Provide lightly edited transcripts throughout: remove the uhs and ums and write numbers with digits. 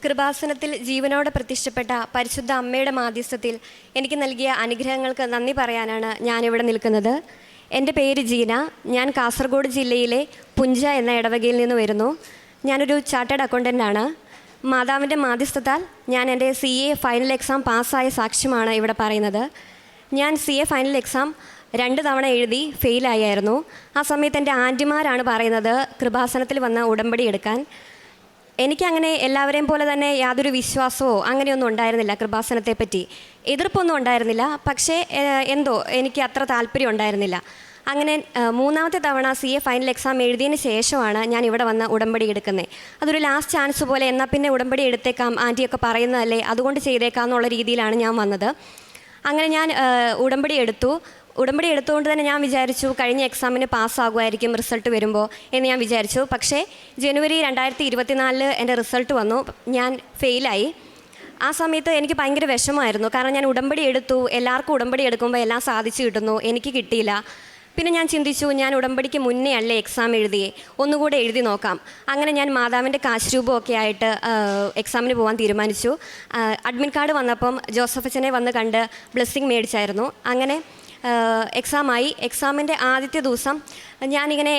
കൃപാസനത്തിൽ ജീവനോടെ പ്രത്യക്ഷപ്പെട്ട പരിശുദ്ധ അമ്മയുടെ മാധ്യസ്ഥത്തിൽ എനിക്ക് നൽകിയ അനുഗ്രഹങ്ങൾക്ക് നന്ദി പറയാനാണ് ഞാനിവിടെ നിൽക്കുന്നത്. എൻ്റെ പേര് ജീന. ഞാൻ കാസർഗോഡ് ജില്ലയിലെ പുഞ്ച എന്ന ഇടവകയിൽ നിന്ന് വരുന്നു. ഞാനൊരു ചാർട്ടേഡ് അക്കൗണ്ടൻ്റാണ്. മാതാവിൻ്റെ മാധ്യസ്ഥത്താൽ ഞാൻ എൻ്റെ CA ഫൈനൽ എക്സാം പാസ്സായ സാക്ഷ്യമാണ് ഇവിടെ പറയുന്നത്. ഞാൻ CA ഫൈനൽ എക്സാം 2 തവണ എഴുതി ഫെയിലായിരുന്നു. ആ സമയത്ത് എൻ്റെ ആൻറ്റിമാരാണ് പറയുന്നത് കൃപാസനത്തിൽ വന്ന് ഉടമ്പടി എടുക്കാൻ. എനിക്കങ്ങനെ എല്ലാവരെയും പോലെ തന്നെ യാതൊരു വിശ്വാസമോ അങ്ങനെയൊന്നും ഉണ്ടായിരുന്നില്ല. കൃപാസനത്തെപ്പറ്റി എതിർപ്പൊന്നും ഉണ്ടായിരുന്നില്ല. പക്ഷേ എന്തോ എനിക്ക് അത്ര താല്പര്യം ഉണ്ടായിരുന്നില്ല. അങ്ങനെ 3ാമത്തെ തവണ CA ഫൈനൽ എക്സാം എഴുതിയതിന് ശേഷമാണ് ഞാൻ ഇവിടെ വന്ന് ഉടമ്പടി എടുക്കുന്നത്. അതൊരു ലാസ്റ്റ് ചാൻസ് പോലെ, എന്നാൽ പിന്നെ ഉടമ്പടി എടുത്തേക്കാം, ആൻറ്റിയൊക്കെ പറയുന്നതല്ലേ, അതുകൊണ്ട് ചെയ്തേക്കാം എന്നുള്ള രീതിയിലാണ് ഞാൻ വന്നത്. അങ്ങനെ ഞാൻ ഉടമ്പടി എടുത്തുകൊണ്ട് തന്നെ ഞാൻ വിചാരിച്ചു കഴിഞ്ഞ എക്സാമിന് പാസ്സാകുമായിരിക്കും റിസൾട്ട് വരുമ്പോൾ എന്ന് ഞാൻ വിചാരിച്ചു. പക്ഷേ ജനുവരി 2024 എൻ്റെ റിസൾട്ട് വന്നു. ഞാൻ ഫെയിലായി. ആ സമയത്ത് എനിക്ക് ഭയങ്കര വിഷമമായിരുന്നു. കാരണം ഞാൻ ഉടമ്പടി എടുത്തു, എല്ലാവർക്കും ഉടമ്പടി എടുക്കുമ്പോൾ എല്ലാം സാധിച്ചു കിട്ടുന്നു, എനിക്ക് കിട്ടിയില്ല. പിന്നെ ഞാൻ ചിന്തിച്ചു, ഞാൻ ഉടമ്പടിക്ക് മുന്നേ അല്ലേ എക്സാം എഴുതിയേ, ഒന്നുകൂടെ എഴുതി നോക്കാം. അങ്ങനെ ഞാൻ മാതാവിൻ്റെ കാശ് രൂപമൊക്കെ ആയിട്ട് എക്സാമിന് പോകാൻ തീരുമാനിച്ചു. അഡ്മിറ്റ് കാർഡ് വന്നപ്പം ജോസഫ് അച്ഛനെ വന്ന് കണ്ട് ബ്ലെസ്സിങ് മേടിച്ചായിരുന്നു. അങ്ങനെ എക്സാമായി. എക്സാമിൻ്റെ ആദ്യത്തെ ദിവസം ഞാനിങ്ങനെ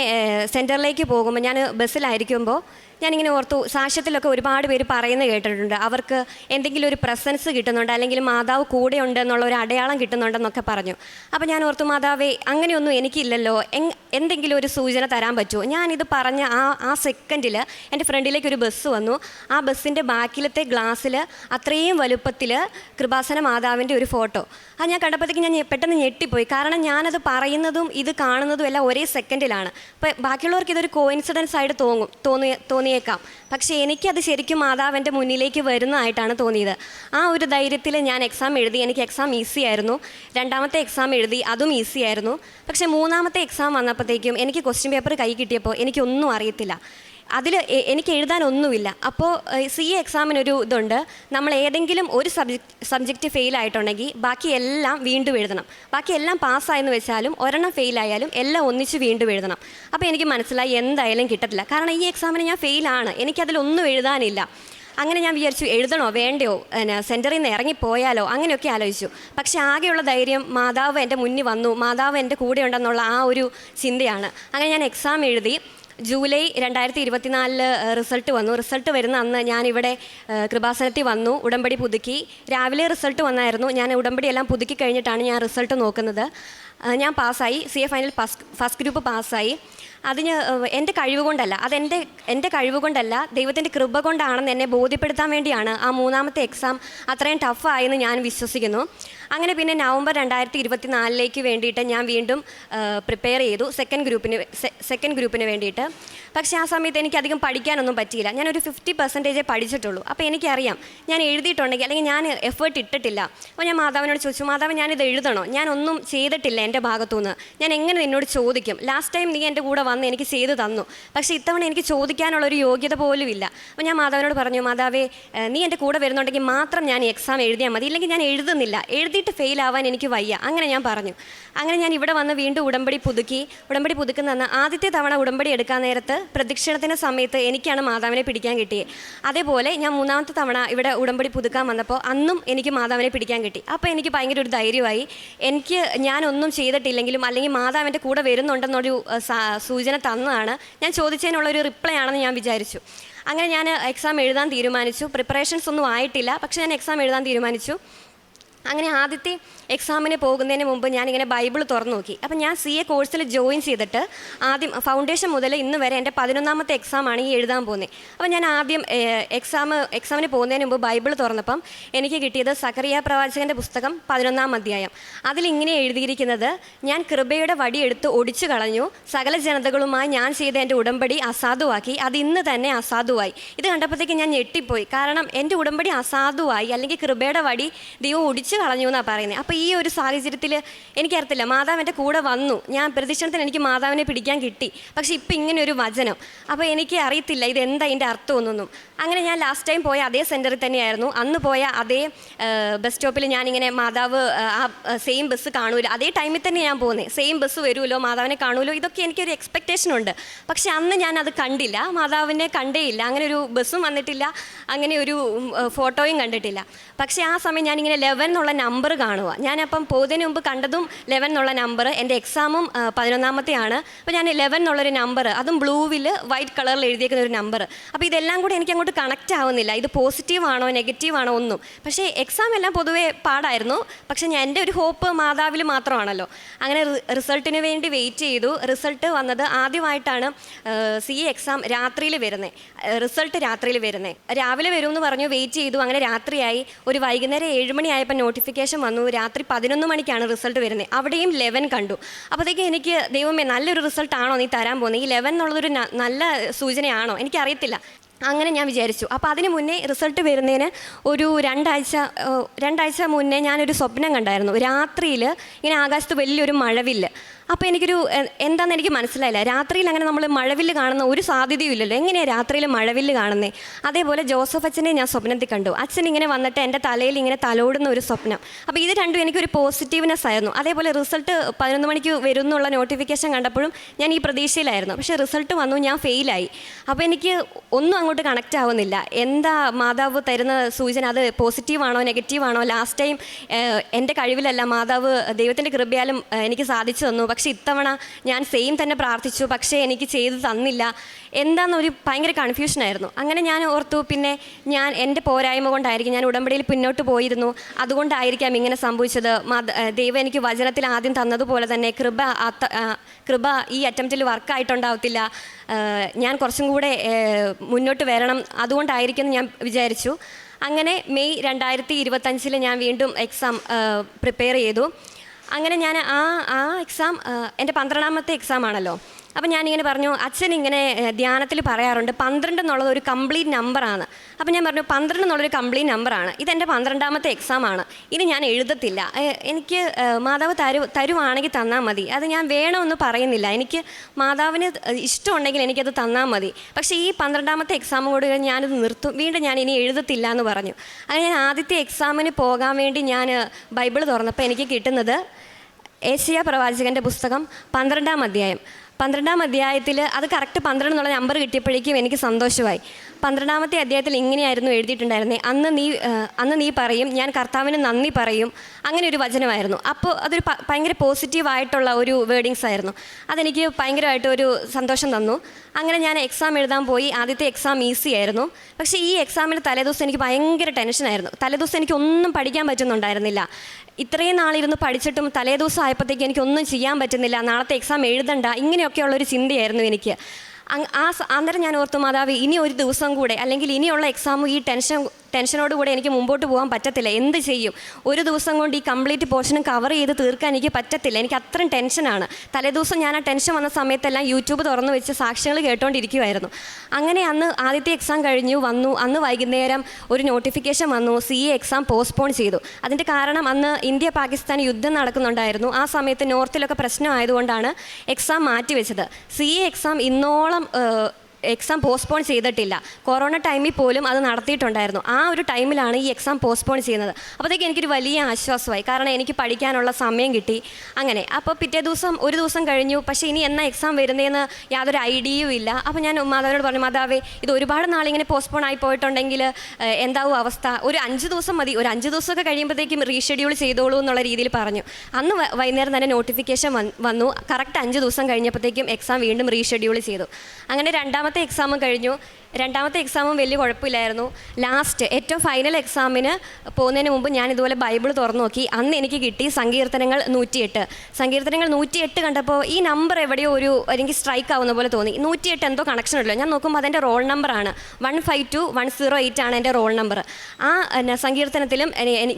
സെൻറ്ററിലേക്ക് പോകുമ്പോൾ, ഞാൻ ബസ്സിലായിരിക്കുമ്പോൾ ഞാനിങ്ങനെ ഓർത്തു, സാക്ഷ്യത്തിലൊക്കെ ഒരുപാട് പേര് പറയുന്നത് കേട്ടിട്ടുണ്ട്, അവർക്ക് എന്തെങ്കിലും ഒരു പ്രസൻസ് കിട്ടുന്നുണ്ട്, അല്ലെങ്കിൽ മാതാവ് കൂടെ ഉണ്ട് എന്നുള്ള ഒരു അടയാളം കിട്ടുന്നുണ്ടെന്നൊക്കെ പറഞ്ഞു. അപ്പോൾ ഞാൻ ഓർത്തു, മാതാവേ അങ്ങനെയൊന്നും എനിക്കില്ലല്ലോ, എന്തെങ്കിലും ഒരു സൂചന തരാൻ പറ്റുമോ? ഞാനിത് പറഞ്ഞ ആ സെക്കൻഡിൽ എൻ്റെ ഫ്രണ്ടിലേക്ക് ഒരു ബസ് വന്നു. ആ ബസ്സിൻ്റെ ബാക്കിലത്തെ ഗ്ലാസ്സിൽ അത്രയും വലുപ്പത്തിൽ കൃപാസന മാതാവിൻ്റെ ഒരു ഫോട്ടോ. അത് ഞാൻ കണ്ടപ്പോഴത്തേക്ക് ഞാൻ പെട്ടെന്ന് ഞെട്ടിപ്പോയി. കാരണം ഞാനത് പറയുന്നതും ഇത് കാണുന്നതും എല്ലാം ഒരേ സെക്കൻഡിലാണ്. അപ്പോൾ ബാക്കിയുള്ളവർക്ക് ഇതൊരു കോയിൻസിഡൻസ് ആയിട്ട് തോന്നിയേക്കാം. പക്ഷേ എനിക്കത് ശരിക്കും മാതാവിൻ്റെ മുന്നിലേക്ക് വരുന്നതായിട്ടാണ് തോന്നിയത്. ആ ഒരു ധൈര്യത്തിൽ ഞാൻ എക്സാം എഴുതി. എനിക്ക് എക്സാം ഈസി ആയിരുന്നു. 2ാമത്തെ എക്സാം എഴുതി, അതും ഈസി ആയിരുന്നു. പക്ഷേ 3ാമത്തെ എക്സാം വന്നപ്പോഴത്തേക്കും എനിക്ക് ക്വസ്റ്റ്യൻ പേപ്പർ കൈ കിട്ടിയപ്പോൾ എനിക്കൊന്നും അറിയത്തില്ല. അതിൽ എനിക്ക് എഴുതാനൊന്നുമില്ല. അപ്പോൾ CA എക്സാമിനൊരു ഇതുണ്ട്, നമ്മൾ ഏതെങ്കിലും ഒരു സബ്ജക്റ്റ് ഫെയിലായിട്ടുണ്ടെങ്കിൽ ബാക്കി എല്ലാം വീണ്ടും എഴുതണം. ബാക്കി എല്ലാം പാസ്സായെന്ന് വെച്ചാലും ഒരെണ്ണം ഫെയിലായാലും എല്ലാം ഒന്നിച്ച് വീണ്ടും എഴുതണം. അപ്പോൾ എനിക്ക് മനസ്സിലായി എന്തായാലും കിട്ടത്തില്ല. കാരണം ഈ എക്സാമിന് ഞാൻ ഫെയിലാണ്, എനിക്കതിലൊന്നും എഴുതാനില്ല. അങ്ങനെ ഞാൻ വിചാരിച്ചു, എഴുതണോ വേണ്ടയോ, സെൻറ്ററിൽ നിന്ന് ഇറങ്ങിപ്പോയാലോ, അങ്ങനെയൊക്കെ ആലോചിച്ചു. പക്ഷേ ആകെയുള്ള ധൈര്യം മാതാവ് എൻ്റെ മുന്നിൽ വന്നു, മാതാവ് എൻ്റെ കൂടെ ഉണ്ടെന്നുള്ള ആ ഒരു ചിന്തയാണ്. അങ്ങനെ ഞാൻ എക്സാം എഴുതി. ജൂലൈ 2024 റിസൾട്ട് വന്നു. റിസൾട്ട് വരുന്ന അന്ന് ഞാനിവിടെ കൃപാസനത്തിൽ വന്നു, ഉടമ്പടി പുതുക്കി. രാവിലെ റിസൾട്ട് വന്നായിരുന്നു. ഞാൻ ഉടമ്പടി എല്ലാം പുതുക്കി കഴിഞ്ഞിട്ടാണ് ഞാൻ റിസൾട്ട് നോക്കുന്നത്. ഞാൻ പാസ്സായി. CA ഫൈനൽ ഫസ്റ്റ് ഗ്രൂപ്പ് പാസ്സായി. അതിന് എൻ്റെ കഴിവ് കൊണ്ടല്ല, എൻ്റെ കഴിവ് കൊണ്ടല്ല, ദൈവത്തിൻ്റെ കൃപ കൊണ്ടാണെന്ന് എന്നെ ബോധ്യപ്പെടുത്താൻ വേണ്ടിയാണ് ആ 3ാമത്തെ എക്സാം അത്രയും ടഫായെന്ന് ഞാൻ വിശ്വസിക്കുന്നു. അങ്ങനെ പിന്നെ നവംബർ 2024 വേണ്ടിയിട്ട് ഞാൻ വീണ്ടും പ്രിപ്പയർ ചെയ്തു സെക്കൻഡ് ഗ്രൂപ്പിന് വേണ്ടിയിട്ട്. പക്ഷേ ആ സമയത്ത് എനിക്കധികം പഠിക്കാനൊന്നും പറ്റിയില്ല. ഞാനൊരു 50% പഠിച്ചിട്ടുള്ളൂ. അപ്പോൾ എനിക്കറിയാം ഞാൻ എഴുതിയിട്ടുണ്ടെങ്കിൽ, അല്ലെങ്കിൽ ഞാൻ എഫേർട്ട് ഇട്ടിട്ടില്ല. അപ്പോൾ ഞാൻ മാതാവിനോട് ചോദിച്ചു, മാതാവ് ഞാനിത് എഴുതണോ? ഞാനൊന്നും ചെയ്തിട്ടില്ല എൻ്റെ ഭാഗത്തുനിന്ന്, ഞാൻ എങ്ങനെ നിന്നോട് ചോദിക്കും? ലാസ്റ്റ് ടൈം നീ എൻ്റെ കൂടെ വന്ന് എനിക്ക് ചെയ്തു തന്നു, പക്ഷേ ഇത്തവണ എനിക്ക് ചോദിക്കാനുള്ളൊരു യോഗ്യത പോലും ഇല്ല. അപ്പോൾ ഞാൻ മാതാവിനോട് പറഞ്ഞു, മാതാവേ നീ എൻ്റെ കൂടെ വരുന്നുണ്ടെങ്കിൽ മാത്രം ഞാൻ എക്സാം എഴുതിയാൽ മതി, ഇല്ലെങ്കിൽ ഞാൻ എഴുതുന്നില്ല, എഴുതിയിട്ട് ഫെയിലാവാൻ എനിക്ക് വയ്യ. അങ്ങനെ ഞാൻ പറഞ്ഞു. അങ്ങനെ ഞാൻ ഇവിടെ വന്ന് വീണ്ടും ഉടമ്പടി പുതുക്കുന്ന ആദ്യത്തെ തവണ ഉടമ്പടി എടുക്കാൻ നേരത്ത് പ്രദക്ഷിണത്തിൻ്റെ സമയത്ത് എനിക്കാണ് മാതാവിനെ പിടിക്കാൻ കിട്ടിയത്. അതേപോലെ ഞാൻ 3ാമത്തെ തവണ ഇവിടെ ഉടമ്പടി പുതുക്കാൻ വന്നപ്പോൾ അന്നും എനിക്ക് മാതാവിനെ പിടിക്കാൻ കിട്ടി. അപ്പോൾ എനിക്ക് ഭയങ്കര ഒരു ധൈര്യമായി. ഞാനൊന്നും ചെയ്തിട്ടില്ലെങ്കിലും, അല്ലെങ്കിൽ മാതാവിൻ്റെ കൂടെ വരുന്നുണ്ടെന്നൊരു സൂചന തന്നതാണ്, ഞാൻ ചോദിച്ചതിനുള്ളൊരു റിപ്ലൈ ആണെന്ന് ഞാൻ വിചാരിച്ചു. അങ്ങനെ ഞാൻ എക്സാം എഴുതാൻ തീരുമാനിച്ചു. പ്രിപ്പറേഷൻസ് ഒന്നും ആയിട്ടില്ല, പക്ഷേ ഞാൻ എക്സാം എഴുതാൻ തീരുമാനിച്ചു. അങ്ങനെ ആദ്യത്തെ എക്സാമിന് പോകുന്നതിന് മുമ്പ് ഞാനിങ്ങനെ ബൈബിൾ തുറന്നു നോക്കി. അപ്പം ഞാൻ CA കോഴ്സിൽ ജോയിൻ ചെയ്തിട്ട് ആദ്യം ഫൗണ്ടേഷൻ മുതൽ ഇന്ന് വരെ എൻ്റെ 11ാമത്തെ എക്സാമാണ് ഈ എഴുതാൻ പോകുന്നത്. അപ്പോൾ ഞാൻ ആദ്യം എക്സാമിന് പോകുന്നതിന് മുമ്പ് ബൈബിൾ തുറന്നപ്പം എനിക്ക് കിട്ടിയത് സക്കറിയ പ്രവാചകൻ്റെ പുസ്തകം 11ാം അധ്യായം. അതിലിങ്ങനെ എഴുതിയിരിക്കുന്നത്, ഞാൻ കൃപയുടെ വടിയെടുത്ത് ഒടിച്ചു കളഞ്ഞു, സകല ജനതകളുമായി ഞാൻ ചെയ്ത എൻ്റെ ഉടമ്പടി അസാധുവാക്കി, അത് ഇന്ന് തന്നെ അസാധുവായി. ഇത് കണ്ടപ്പോഴത്തേക്ക് ഞാൻ ഞെട്ടിപ്പോയി. കാരണം എൻ്റെ ഉടമ്പടി അസാധുവായി, അല്ലെങ്കിൽ കൃപയുടെ വടി ദൈവം ഒടിച്ചു ഒഴിച്ചു കളഞ്ഞു എന്നാണ് പറയുന്നത്. അപ്പോൾ ഈ ഒരു സാഹചര്യത്തിൽ എനിക്കറിയത്തില്ല, മാതാവ് എൻ്റെ കൂടെ വന്നു, ഞാൻ പ്രദക്ഷിണത്തിന് എനിക്ക് മാതാവിനെ പിടിക്കാൻ കിട്ടി. പക്ഷേ ഇപ്പം ഇങ്ങനെ ഒരു വചനം, അപ്പോൾ എനിക്ക് അറിയത്തില്ല ഇതെന്താ അതിൻ്റെ അർത്ഥമൊന്നും. അങ്ങനെ ഞാൻ ലാസ്റ്റ് ടൈം പോയ അതേ സെൻറ്ററിൽ തന്നെയായിരുന്നു, അന്ന് പോയ അതേ ബസ് സ്റ്റോപ്പിൽ ഞാനിങ്ങനെ മാതാവ് ആ സെയിം ബസ് കാണൂല, അതേ ടൈമിൽ തന്നെ ഞാൻ പോകുന്നത്, സെയിം ബസ് വരുമല്ലോ, മാതാവിനെ കാണുമല്ലോ, ഇതൊക്കെ എനിക്കൊരു എക്സ്പെക്റ്റേഷൻ ഉണ്ട്. പക്ഷേ അന്ന് ഞാനത് കണ്ടില്ല, മാതാവിനെ കണ്ടേയില്ല, അങ്ങനെ ഒരു ബസ്സും വന്നിട്ടില്ല, അങ്ങനെ ഒരു ഫോട്ടോയും കണ്ടിട്ടില്ല. പക്ഷേ ആ സമയം ഞാനിങ്ങനെ 11 എന്നുള്ള നമ്പർ കാണുക. ഞാനപ്പം പോകുന്നതിന് മുമ്പ് കണ്ടതും 11 എന്നുള്ള നമ്പർ, എൻ്റെ എക്സാമും 11ാമത്തെയാണ്. അപ്പോൾ ഞാൻ 11 എന്നുള്ളൊരു നമ്പർ, അതും ബ്ലൂവിൽ വൈറ്റ് കളറിൽ എഴുതിയേക്കുന്ന ഒരു നമ്പർ. അപ്പോൾ ഇതെല്ലാം കൂടി എനിക്ക് അങ്ങോട്ട് കണക്റ്റ് ആവുന്നില്ല, ഇത് പോസിറ്റീവാണോ നെഗറ്റീവാണോ ഒന്നും. പക്ഷേ എക്സാം എല്ലാം പൊതുവേ പാടായിരുന്നു. പക്ഷേ എൻ്റെ ഒരു ഹോപ്പ് മാതാവിൽ മാത്രമാണല്ലോ. അങ്ങനെ റിസൾട്ടിന് വേണ്ടി വെയിറ്റ് ചെയ്തു. റിസൾട്ട് വന്നത് ആദ്യമായിട്ടാണ് CA എക്സാം രാത്രിയിൽ വരുന്നത്, റിസൾട്ട് രാത്രിയിൽ വരുന്നത്. രാവിലെ വരുമെന്ന് പറഞ്ഞു, വെയിറ്റ് ചെയ്തു. അങ്ങനെ രാത്രിയായി. ഒരു വൈകുന്നേരം 7 മണിയായപ്പോൾ നോട്ടിഫിക്കേഷൻ വന്നു. രാത്രി 11 മണിക്കാണ് റിസൾട്ട് വരുന്നത്. അവിടെയും 11 കണ്ടു. അപ്പോഴത്തേക്ക് എനിക്ക് ദൈവമേ നല്ലൊരു റിസൾട്ടാണോ നീ തരാൻ പോകുന്നത്, ഈ 11 എന്നുള്ളതൊരു നല്ല സൂചനയാണോ, എനിക്കറിയത്തില്ല. അങ്ങനെ ഞാൻ വിചാരിച്ചു. അപ്പോൾ അതിന് മുന്നേ റിസൾട്ട് വരുന്നതിന് ഒരു രണ്ടാഴ്ച മുന്നേ ഞാനൊരു സ്വപ്നം കണ്ടായിരുന്നു. രാത്രിയിൽ ഇങ്ങനെ ആകാശത്ത് വലിയൊരു മഴവില്ല്. അപ്പോൾ എനിക്കൊരു എന്താണെന്ന് എനിക്ക് മനസ്സിലായില്ല. രാത്രിയിൽ അങ്ങനെ നമ്മൾ മഴവില്ല് കാണുന്ന ഒരു സാധ്യതയും ഇല്ലല്ലോ, എങ്ങനെയാണ് രാത്രിയിൽ മഴവില്ല് കാണുന്നത്? അതേപോലെ ജോസഫ് അച്ഛനെ ഞാൻ സ്വപ്നത്തിൽ കണ്ടു. അച്ഛൻ ഇങ്ങനെ വന്നിട്ട് എൻ്റെ തലയിൽ ഇങ്ങനെ തലോടുന്ന ഒരു സ്വപ്നം. അപ്പോൾ ഇത് രണ്ടും എനിക്കൊരു പോസിറ്റീവ്നെസ് ആയിരുന്നു. അതേപോലെ റിസൾട്ട് 11 മണിക്ക് വരും എന്നുള്ള നോട്ടിഫിക്കേഷൻ കണ്ടപ്പോഴും ഞാൻ ഈ പ്രതീക്ഷയിലായിരുന്നു. പക്ഷേ റിസൾട്ട് വന്നു, ഞാൻ ഫെയിലായി. അപ്പോൾ എനിക്ക് ഒന്നും അങ്ങോട്ട് കണക്റ്റ് ആവുന്നില്ല. എന്താ മാതാവ് തരുന്ന സൂചന, അത് പോസിറ്റീവാണോ നെഗറ്റീവാണോ? ലാസ്റ്റ് ടൈം എൻ്റെ കഴിവിലല്ല, മാതാവ് ദൈവത്തിൻ്റെ കൃപയാലും എനിക്ക് സാധിച്ചു തന്നു. പക്ഷേ ഇത്തവണ ഞാൻ സെയിം തന്നെ പ്രാർത്ഥിച്ചു, പക്ഷേ എനിക്ക് ചെയ്ത് തന്നില്ല. എന്താണെന്നൊരു ഭയങ്കര കൺഫ്യൂഷനായിരുന്നു. അങ്ങനെ ഞാൻ ഓർത്തു, പിന്നെ ഞാൻ എൻ്റെ പോരായ്മ കൊണ്ടായിരിക്കും, ഞാൻ ഉടമ്പടിയിൽ പിന്നോട്ട് പോയിരുന്നു, അതുകൊണ്ടായിരിക്കാം ഇങ്ങനെ സംഭവിച്ചത്. ദൈവം എനിക്ക് വചനത്തിൽ ആദ്യം തന്നതുപോലെ തന്നെ കൃപ ഈ അറ്റംപ്റ്റിൽ വർക്കായിട്ടുണ്ടാവത്തില്ല, ഞാൻ കുറച്ചും കൂടെ മുന്നോട്ട് വരണം, അതുകൊണ്ടായിരിക്കും ഞാൻ വിചാരിച്ചു. അങ്ങനെ മെയ് 2025 ഞാൻ വീണ്ടും എക്സാം പ്രിപ്പയർ ചെയ്തു. അങ്ങനെ ഞാൻ ആ എക്സാം എൻ്റെ 12ാമത്തെ എക്സാം ആണല്ലോ. അപ്പം ഞാനിങ്ങനെ പറഞ്ഞു, അച്ഛൻ ഇങ്ങനെ ധ്യാനത്തിൽ പറയാറുണ്ട് 12 എന്നുള്ളത് ഒരു കംപ്ലീറ്റ് നമ്പറാണ്. അപ്പം ഞാൻ പറഞ്ഞു 12 എന്നുള്ളൊരു കംപ്ലീറ്റ് നമ്പറാണ്, ഇതെൻ്റെ 12ാമത്തെ എക്സാമാണ്, ഇനി ഞാൻ എഴുതത്തില്ല, എനിക്ക് മാതാവ് തരുവാണെങ്കിൽ തന്നാൽ മതി, അത് ഞാൻ വേണമെന്ന് പറയുന്നില്ല, എനിക്ക് മാതാവിന് ഇഷ്ടമുണ്ടെങ്കിൽ എനിക്കത് തന്നാൽ മതി, പക്ഷേ ഈ 12ാമത്തെ എക്സാം കൂടി ഞാനിത് നിർത്തും, വീണ്ടും ഞാൻ ഇനി എഴുതത്തില്ല എന്ന് പറഞ്ഞു. അങ്ങനെ ഞാൻ ആദ്യത്തെ എക്സാമിന് പോകാൻ വേണ്ടി ഞാൻ ബൈബിൾ തുറന്നപ്പോൾ എനിക്ക് കിട്ടുന്നത് ഏശയ്യാ പ്രവാചകൻ്റെ പുസ്തകം 12ാം അധ്യായം. 12ാം അധ്യായത്തിൽ അത് കറക്റ്റ് 12 എന്നുള്ള നമ്പർ കിട്ടിയപ്പോഴേക്കും എനിക്ക് സന്തോഷമായി. 12ാമത്തെ അധ്യായത്തിൽ ഇങ്ങനെയായിരുന്നു എഴുതിയിട്ടുണ്ടായിരുന്നത്, അന്ന് നീ പറയും ഞാൻ കർത്താവിന് നന്ദി പറയും, അങ്ങനെ ഒരു വചനമായിരുന്നു. അപ്പോൾ അതൊരു ഭയങ്കര പോസിറ്റീവായിട്ടുള്ള ഒരു വേർഡിങ്സ് ആയിരുന്നു. അതെനിക്ക് ഭയങ്കരമായിട്ട് ഒരു സന്തോഷം തന്നു. അങ്ങനെ ഞാൻ എക്സാം എഴുതാൻ പോയി. ആദ്യത്തെ എക്സാം ഈസി ആയിരുന്നു. പക്ഷേ ഈ എക്സാമിന് തലേദിവസം എനിക്ക് ഭയങ്കര ടെൻഷനായിരുന്നു. തലേദിവസം എനിക്ക് ഒന്നും പഠിക്കാൻ പറ്റുന്നുണ്ടായിരുന്നില്ല. ഇത്രയും നാളിരുന്ന് പഠിച്ചിട്ടും തലേദിവസം ആയപ്പോഴത്തേക്ക് എനിക്കൊന്നും ചെയ്യാൻ പറ്റുന്നില്ല, നാളത്തെ എക്സാം എഴുതണ്ട, ഇങ്ങനെയൊക്കെയുള്ളൊരു ചിന്തയായിരുന്നു എനിക്ക്. അന്നേരം ഞാൻ ഓർത്തു, മാതാവ് ഇനി ഒരു ദിവസം കൂടെ, അല്ലെങ്കിൽ ഇനിയുള്ള എക്സാമും ഈ ടെൻഷനോടുകൂടെ എനിക്ക് മുമ്പോട്ട് പോകാൻ പറ്റത്തില്ല, എന്ത് ചെയ്യും? ഒരു ദിവസം കൊണ്ട് ഈ കംപ്ലീറ്റ് പോർഷനും കവർ ചെയ്ത് തീർക്കാൻ എനിക്ക് പറ്റത്തില്ല, എനിക്ക് അത്രയും ടെൻഷനാണ്. തലേദിവസം ഞാൻ ആ ടെൻഷൻ വന്ന സമയത്തെല്ലാം യൂട്യൂബ് തുറന്നു വെച്ച് സാക്ഷ്യങ്ങൾ കേട്ടുകൊണ്ടിരിക്കുമായിരുന്നു. അങ്ങനെ അന്ന് ആദ്യത്തെ എക്സാം വന്നു. അന്ന് വൈകുന്നേരം ഒരു നോട്ടിഫിക്കേഷൻ വന്നു, CA എക്സാം പോസ്റ്റ്പോൺ ചെയ്തു. അതിൻ്റെ കാരണം അന്ന് ഇന്ത്യ പാകിസ്ഥാൻ യുദ്ധം നടക്കുന്നുണ്ടായിരുന്നു. ആ സമയത്ത് നോർത്തിലൊക്കെ പ്രശ്നമായതുകൊണ്ടാണ് എക്സാം മാറ്റിവെച്ചത്. CA എക്സാം ഇന്നോളം എക്സാം പോസ്റ്റ്പോൺ ചെയ്തിട്ടില്ല. കൊറോണ ടൈമിൽ പോലും അത് നടത്തിയിട്ടുണ്ടായിരുന്നു. ആ ഒരു ടൈമിലാണ് ഈ എക്സാം പോസ്റ്റ്പോൺ ചെയ്യുന്നത്. അപ്പോഴത്തേക്ക് എനിക്കൊരു വലിയ ആശ്വാസമായി, കാരണം എനിക്ക് പഠിക്കാനുള്ള സമയം കിട്ടി. അങ്ങനെ അപ്പോൾ പിറ്റേ ദിവസം ഒരു ദിവസം കഴിഞ്ഞു. പക്ഷേ ഇനി എന്നാ എക്സാം വരുന്നതെന്ന് യാതൊരു ഐഡിയയും ഇല്ല. അപ്പോൾ ഞാൻ മാതാവിനോട് പറഞ്ഞു, മാതാവേ ഇത് ഒരുപാട് നാളിങ്ങനെ പോസ്റ്റ്പോൺ ആയി പോയിട്ടുണ്ടെങ്കിൽ എന്താവും അവസ്ഥ? ഒരു 5 ദിവസം മതി, ഒരു 5 ദിവസമൊക്കെ കഴിയുമ്പോഴത്തേക്കും റീഷെഡ്യൂൾ ചെയ്തോളൂ എന്നുള്ള രീതിയിൽ പറഞ്ഞു. അന്ന് വൈകുന്നേരം തന്നെ നോട്ടിഫിക്കേഷൻ വന്നു. കറക്റ്റ് 5 ദിവസം കഴിഞ്ഞപ്പോഴത്തേക്കും എക്സാം വീണ്ടും റീഷെഡ്യൂൾ ചെയ്തു. അങ്ങനെ രണ്ടാമത്തെ എക്സാമും കഴിഞ്ഞു. രണ്ടാമത്തെ എക്സാമും വലിയ കുഴപ്പമില്ലായിരുന്നു. ലാസ്റ്റ് ഏറ്റവും ഫൈനൽ എക്സാമിന് പോകുന്നതിന് മുമ്പ് ഞാൻ ഇതുപോലെ ബൈബിൾ തുറന്നു നോക്കി. അന്ന് എനിക്ക് കിട്ടി സങ്കീർത്തനങ്ങൾ 108. സങ്കീർത്തനങ്ങൾ 108 കണ്ടപ്പോൾ ഈ നമ്പർ എവിടെയോ എനിക്ക് സ്ട്രൈക്ക് ആവുന്ന പോലെ തോന്നി. 108 എന്തോ കണക്ഷൻ ഉണ്ടല്ലോ. ഞാൻ നോക്കുമ്പോൾ അതെൻ്റെ റോൾ നമ്പറാണ്. 152-108 ആണ് എൻ്റെ റോൾ നമ്പർ. ആ സങ്കീർത്തനത്തിലും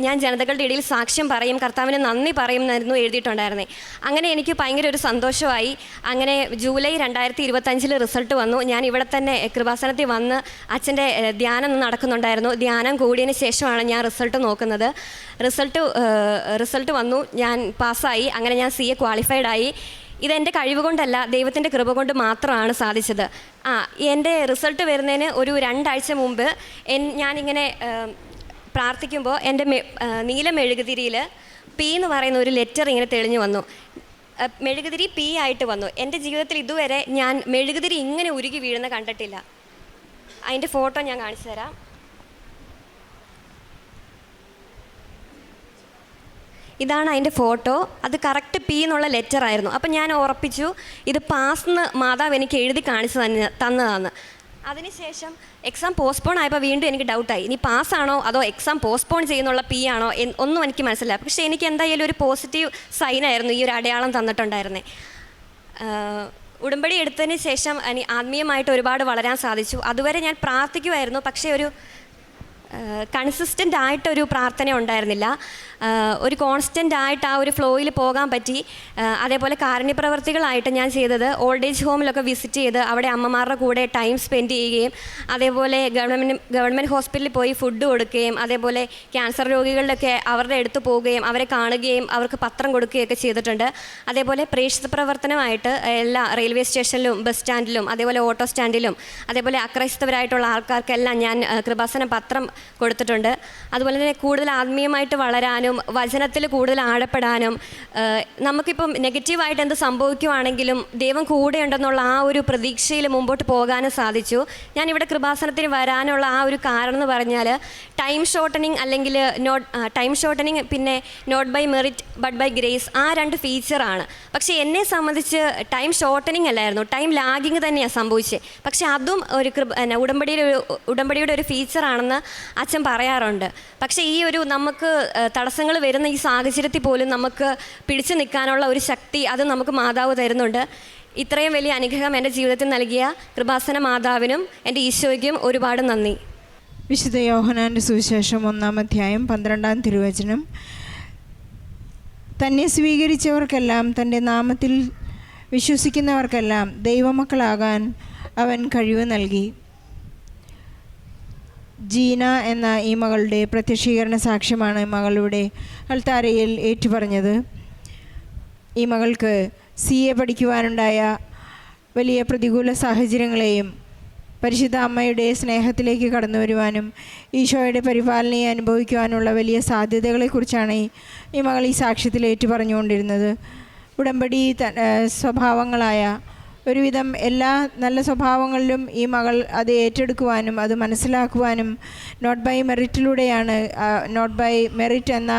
ഞാൻ ജനതകളുടെ ഇടയിൽ സാക്ഷ്യം പറയും, കർത്താവിന് നന്ദി പറയും എന്നായിരുന്നു എഴുതിയിട്ടുണ്ടായിരുന്നത്. അങ്ങനെ എനിക്ക് ഭയങ്കര ഒരു സന്തോഷമായി. അങ്ങനെ ജൂലൈ 2025 റിസൾട്ട് വന്നു. ഞാൻ ഞാൻ ഇവിടെ തന്നെ കൃപാസനത്തിൽ വന്ന് അച്ഛൻ്റെ ധ്യാനം നടക്കുന്നുണ്ടായിരുന്നു. ധ്യാനം കൂടിയതിന് ശേഷമാണ് ഞാൻ റിസൾട്ട് നോക്കുന്നത്. റിസൾട്ട് വന്നു, ഞാൻ പാസ്സായി. അങ്ങനെ ഞാൻ CA ക്വാളിഫൈഡായി. ഇതെൻ്റെ കഴിവ് കൊണ്ടല്ല, ദൈവത്തിൻ്റെ കൃപ കൊണ്ട് മാത്രമാണ് സാധിച്ചത്. എൻ്റെ റിസൾട്ട് വരുന്നതിന് ഒരു 2 ആഴ്ച മുമ്പ് ഞാനിങ്ങനെ പ്രാർത്ഥിക്കുമ്പോൾ എൻ്റെ നീല മെഴുകുതിരിയിൽ P എന്ന് പറയുന്ന ഒരു ലെറ്റർ ഇങ്ങനെ തെളിഞ്ഞു വന്നു. മെഴുകുതിരി P ആയിട്ട് വന്നു. എൻ്റെ ജീവിതത്തിൽ ഇതുവരെ ഞാൻ മെഴുകുതിരി ഇങ്ങനെ ഉരുകി വീഴുന്ന കണ്ടിട്ടില്ല. അതിൻ്റെ ഫോട്ടോ ഞാൻ കാണിച്ചു തരാം. ഇതാണ് അതിൻ്റെ ഫോട്ടോ. അത് കറക്റ്റ് P എന്നുള്ള ലെറ്റർ ആയിരുന്നു. അപ്പം ഞാൻ ഉറപ്പിച്ചു ഇത് പാസ്ന്ന് മാതാവ് എനിക്ക് എഴുതി കാണിച്ചു തന്നതാണ്. അതിനുശേഷം എക്സാം പോസ്റ്റ്പോൺ ആയപ്പോൾ വീണ്ടും എനിക്ക് ഡൗട്ടായി, ഇനി പാസ്സാണോ അതോ എക്സാം പോസ്റ്റ്പോൺ ചെയ്യുന്നുള്ള P ആണോ ഒന്നും എനിക്ക് മനസ്സിലായി. പക്ഷേ എനിക്ക് എന്തായാലും ഒരു പോസിറ്റീവ് സൈനായിരുന്നു ഈ ഒരു അടയാളം തന്നിട്ടുണ്ടായിരുന്നേ. ഉടമ്പടി എടുത്തതിന് ശേഷം ആത്മീയമായിട്ട് ഒരുപാട് വളരാൻ സാധിച്ചു. അതുവരെ ഞാൻ പ്രാർത്ഥിക്കുമായിരുന്നു, പക്ഷേ ഒരു കൺസിസ്റ്റൻ്റ് ആയിട്ടൊരു പ്രാർത്ഥന ഉണ്ടായിരുന്നില്ല. ഒരു കോൺസ്റ്റൻ്റ് ആയിട്ട് ആ ഒരു ഫ്ലോയിൽ പോകാൻ പറ്റി. അതേപോലെ കാരുണ്യപ്രവർത്തികളായിട്ട് ഞാൻ ചെയ്തത് ഓൾഡ് ഏജ് ഹോമിലൊക്കെ വിസിറ്റ് ചെയ്ത് അവിടെ അമ്മമാരുടെ കൂടെ ടൈം സ്പെൻഡ് ചെയ്യുകയും, അതേപോലെ ഗവൺമെൻറ് ഹോസ്പിറ്റലിൽ പോയി ഫുഡ് കൊടുക്കുകയും, അതേപോലെ ക്യാൻസർ രോഗികളിലൊക്കെ അവരുടെ അടുത്ത് പോവുകയും അവരെ കാണുകയും അവർക്ക് പത്രം കൊടുക്കുകയൊക്കെ ചെയ്തിട്ടുണ്ട്. അതേപോലെ പ്രേക്ഷിത പ്രവർത്തനമായിട്ട് എല്ലാ റെയിൽവേ സ്റ്റേഷനിലും ബസ് സ്റ്റാൻഡിലും അതേപോലെ ഓട്ടോ സ്റ്റാൻഡിലും അതേപോലെ അക്രൈസ്തവരായിട്ടുള്ള ആൾക്കാർക്കെല്ലാം ഞാൻ കൃപാസന പത്രം കൊടുത്തിട്ടുണ്ട്. അതുപോലെ തന്നെ കൂടുതൽ ആത്മീയമായിട്ട് വളരാനും വചനത്തിൽ കൂടുതൽ ആഴപ്പെടാനും, നമുക്കിപ്പം നെഗറ്റീവായിട്ട് എന്ത് സംഭവിക്കുവാണെങ്കിലും ദൈവം കൂടെ ഉണ്ടെന്നുള്ള ആ ഒരു പ്രതീക്ഷയിൽ മുമ്പോട്ട് പോകാനും സാധിച്ചു. ഞാനിവിടെ കൃപാസനത്തിന് വരാനുള്ള ആ ഒരു കാരണം എന്ന് പറഞ്ഞാൽ ടൈം ഷോർട്ടനിങ് അല്ലെങ്കിൽ ടൈം ഷോർട്ടനിങ് പിന്നെ not by merit but by grace, ആ 2 ഫീച്ചറാണ്. പക്ഷേ എന്നെ സംബന്ധിച്ച് ടൈം ഷോർട്ടനിങ് അല്ലായിരുന്നു, ടൈം ലാഗിങ് തന്നെയാണ് സംഭവിച്ചത്. പക്ഷേ അതും ഒരു ഉടമ്പടിയുടെ ഒരു ഫീച്ചറാണെന്ന് അച്ഛൻ പറയാറുണ്ട്. പക്ഷേ ഈ ഒരു നമുക്ക് തടസ്സങ്ങൾ വരുന്ന ഈ സാഹചര്യത്തിൽ പോലും നമുക്ക് പിടിച്ചു നിൽക്കാനുള്ള ഒരു ശക്തി അത് നമുക്ക് മാതാവ് തരുന്നുണ്ട്. ഇത്രയും വലിയ അനുഗ്രഹം എൻ്റെ ജീവിതത്തിൽ നൽകിയ കൃപാസന മാതാവിനും എൻ്റെ ഈശോയ്ക്കും ഒരുപാട് നന്ദി. വിശുദ്ധ യോഹന്നാൻ്റെ സുവിശേഷം 1-ാം അധ്യായം 12-ാം തിരുവചനം. തന്നെ സ്വീകരിച്ചവർക്കെല്ലാം തൻ്റെ നാമത്തിൽ വിശ്വസിക്കുന്നവർക്കെല്ലാം ദൈവമക്കളാകാൻ അവൻ കഴിവ് നൽകി. ജീന എന്ന ഈ മകളുടെ പ്രത്യക്ഷീകരണ സാക്ഷ്യമാണ് മകളുടെ അൾത്താരയിൽ ഏറ്റുപറഞ്ഞത്. ഈ മകൾക്ക് CA പഠിക്കുവാനുണ്ടായ വലിയ പ്രതികൂല സാഹചര്യങ്ങളെയും പരിശുദ്ധ അമ്മയുടെ സ്നേഹത്തിലേക്ക് കടന്നു വരുവാനും ഈശോയുടെ പരിപാലനയെ അനുഭവിക്കുവാനുള്ള വലിയ സാധ്യതകളെക്കുറിച്ചാണ് ഈ മകൾ ഈ സാക്ഷ്യത്തിൽ ഏറ്റുപറഞ്ഞുകൊണ്ടിരുന്നത്. ഉടമ്പടി സ്വഭാവങ്ങളായ ഒരുവിധം എല്ലാ നല്ല സ്വഭാവങ്ങളിലും ഈ മകൾ അത് ഏറ്റെടുക്കുവാനും അത് മനസ്സിലാക്കുവാനും നോട്ട് ബൈ മെറിറ്റിലൂടെയാണ് നോട്ട് ബൈ മെറിറ്റ് എന്ന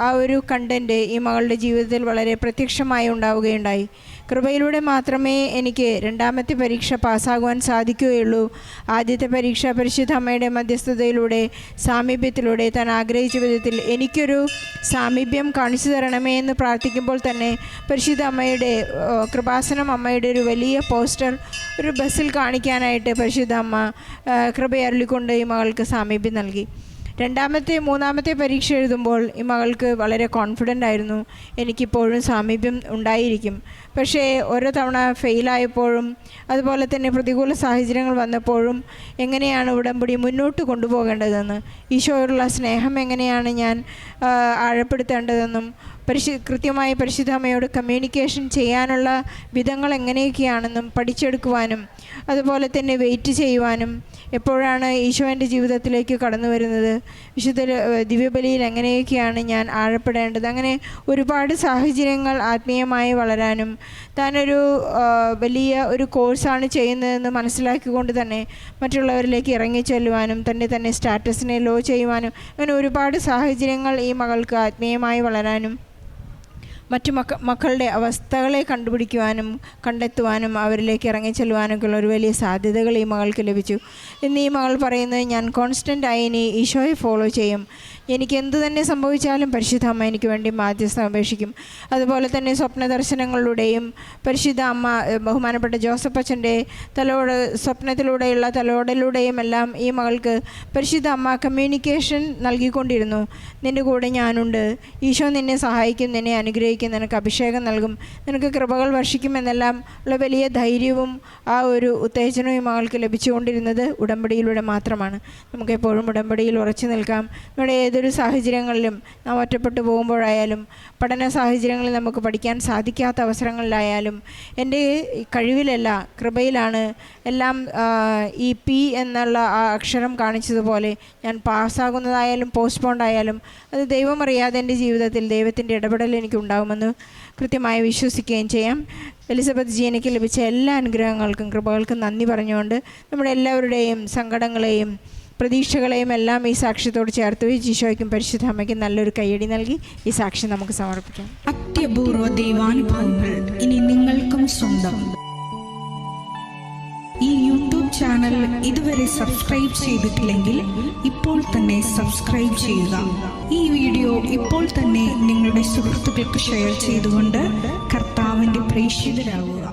ആ ഒരു കണ്ടൻറ്റ് ഈ മകളുടെ ജീവിതത്തിൽ വളരെ പ്രത്യക്ഷമായി ഉണ്ടാവുകയുണ്ടായി. കൃപയിലൂടെ മാത്രമേ എനിക്ക് 2ാമത്തെ പരീക്ഷ പാസ്സാകുവാൻ സാധിക്കുകയുള്ളൂ. ആദ്യത്തെ പരീക്ഷ പരിശുദ്ധ അമ്മയുടെ മധ്യസ്ഥതയിലൂടെ സാമീപ്യത്തിലൂടെ താൻ ആഗ്രഹിച്ച വിധത്തിൽ എനിക്കൊരു സാമീപ്യം കാണിച്ചു തരണമേ എന്ന് പ്രാർത്ഥിക്കുമ്പോൾ തന്നെ പരിശുദ്ധ അമ്മയുടെ കൃപാസനം അമ്മയുടെ ഒരു വലിയ പോസ്റ്റർ ഒരു ബസ്സിൽ കാണിക്കാനായിട്ട് പരിശുദ്ധ അമ്മ കൃപയരുളിക്കൊണ്ട് ഈ മകൾക്ക് സാമീപ്യം നൽകി. 2ാമത്തെ 3ാമത്തെ പരീക്ഷ എഴുതുമ്പോൾ ഈ മകൾക്ക് വളരെ കോൺഫിഡൻ്റ് ആയിരുന്നു, എനിക്കിപ്പോഴും സാമീപ്യം ഉണ്ടായിരിക്കും. പക്ഷേ ഓരോ തവണ ഫെയിലായപ്പോഴും അതുപോലെ തന്നെ പ്രതികൂല സാഹചര്യങ്ങൾ വന്നപ്പോഴും എങ്ങനെയാണ് ഉടമ്പടി മുന്നോട്ട് കൊണ്ടുപോകേണ്ടതെന്ന്, ഈശോയോടുള്ള സ്നേഹം എങ്ങനെയാണ് ഞാൻ ആഴപ്പെടുത്തേണ്ടതെന്നും കൃത്യമായി പരിശുദ്ധ അമ്മയോട് കമ്മ്യൂണിക്കേഷൻ ചെയ്യാനുള്ള വിധങ്ങൾ എങ്ങനെയൊക്കെയാണെന്നും പഠിച്ചെടുക്കുവാനും അതുപോലെ തന്നെ വെയിറ്റ് ചെയ്യുവാനും എപ്പോഴാണ് ഈശോ എൻ്റെ ജീവിതത്തിലേക്ക് കടന്നു വരുന്നത്, വിശുദ്ധ ദിവ്യബലിയിൽ എങ്ങനെയൊക്കെയാണ് ഞാൻ ആഴപ്പെടേണ്ടത്, അങ്ങനെ ഒരുപാട് സാഹചര്യങ്ങൾ ആത്മീയമായി വളരാനും താനൊരു വലിയ ഒരു കോഴ്സാണ് ചെയ്യുന്നതെന്ന് മനസ്സിലാക്കിക്കൊണ്ട് തന്നെ മറ്റുള്ളവരിലേക്ക് ഇറങ്ങിച്ചെല്ലുവാനും തന്നെ സ്റ്റാറ്റസിനെ ലോ ചെയ്യുവാനും അങ്ങനെ ഒരുപാട് സാഹചര്യങ്ങൾ ഈ മകൾക്ക് ആത്മീയമായി വളരാനും മറ്റു മക്കളുടെ അവസ്ഥകളെ കണ്ടുപിടിക്കുവാനും കണ്ടെത്തുവാനും അവരിലേക്ക് ഇറങ്ങിച്ചെല്ലുവാനൊക്കെയുള്ള ഒരു വലിയ സാധ്യതകൾ ഈ മകൾക്ക് ലഭിച്ചു. ഇന്ന് ഈ മകൾ പറയുന്നത്, ഞാൻ കോൺസ്റ്റൻ്റായി ഇനി ഈശോയെ ഫോളോ ചെയ്യും, എനിക്ക് എന്തു തന്നെ സംഭവിച്ചാലും പരിശുദ്ധ അമ്മ എനിക്ക് വേണ്ടി മാധ്യസ്ഥം അപേക്ഷിക്കും. അതുപോലെ തന്നെ സ്വപ്ന ദർശനങ്ങളിലൂടെയും പരിശുദ്ധ അമ്മ ബഹുമാനപ്പെട്ട ജോസഫ് അച്ഛൻ്റെ സ്വപ്നത്തിലൂടെയുള്ള തലോടലൂടെയും എല്ലാം ഈ മകൾക്ക് പരിശുദ്ധ അമ്മ കമ്മ്യൂണിക്കേഷൻ നൽകിക്കൊണ്ടിരുന്നു. നിൻ്റെ കൂടെ ഞാനുണ്ട്, ഈശോ നിന്നെ സഹായിക്കും, നിന്നെ അനുഗ്രഹിക്കും, നിനക്ക് അഭിഷേകം നൽകും, നിനക്ക് കൃപകൾ വർഷിക്കുമെന്നെല്ലാം ഉള്ള വലിയ ധൈര്യവും ആ ഒരു ഉത്തേജനവും ഈ മകൾക്ക് ലഭിച്ചുകൊണ്ടിരുന്നത് ഉടമ്പടിയിലൂടെ മാത്രമാണ്. നമുക്കെപ്പോഴും ഉടമ്പടിയിൽ ഉറച്ചു നിൽക്കാം. നമ്മുടെ ഏതൊരു സാഹചര്യങ്ങളിലും നാം ഒറ്റപ്പെട്ടു പോകുമ്പോഴായാലും, പഠന സാഹചര്യങ്ങളിൽ നമുക്ക് പഠിക്കാൻ സാധിക്കാത്ത അവസരങ്ങളിലായാലും, എൻ്റെ കഴിവിലല്ല കൃപയിലാണ് എല്ലാം ഈ പി എന്നുള്ള ആ അക്ഷരം കാണിച്ചതുപോലെ ഞാൻ പാസ്സാകുന്നതായാലും പോസ്റ്റ്പോണ്ട് ആയാലും അത് ദൈവമറിയാതെ എൻ്റെ ജീവിതത്തിൽ ദൈവത്തിൻ്റെ ഇടപെടൽ എനിക്കുണ്ടാകുമെന്ന് കൃത്യമായി വിശ്വസിക്കുകയും ചെയ്യാം. എലിസബത്ത് ജീനയ്ക്ക് ലഭിച്ച എല്ലാ അനുഗ്രഹങ്ങൾക്കും കൃപകൾക്കും നന്ദി പറഞ്ഞുകൊണ്ട് നമ്മുടെ എല്ലാവരുടെയും സങ്കടങ്ങളെയും പ്രതീക്ഷകളെയും എല്ലാം ഈ സാക്ഷ്യത്തോട് ചേർത്ത് വെച്ച് ഈശോയ്ക്കും പരിശുദ്ധ അമ്മയ്ക്കും നല്ലൊരു കയ്യടി നൽകി ഈ സാക്ഷ്യം നമുക്ക് സമർപ്പിക്കാം. അത്യപൂർവ ദൈവാനുഭവങ്ങൾ ഇനി നിങ്ങൾക്കും സ്വന്തം. ഈ യൂട്യൂബ് ചാനൽ ഇതുവരെ സബ്സ്ക്രൈബ് ചെയ്തിട്ടില്ലെങ്കിൽ ഇപ്പോൾ തന്നെ സബ്സ്ക്രൈബ് ചെയ്യുക. ഈ വീഡിയോ ഇപ്പോൾ തന്നെ നിങ്ങളുടെ സുഹൃത്തുക്കൾക്ക് ഷെയർ ചെയ്തുകൊണ്ട് കർത്താവിൻ്റെ പ്രേക്ഷിതരാകുക.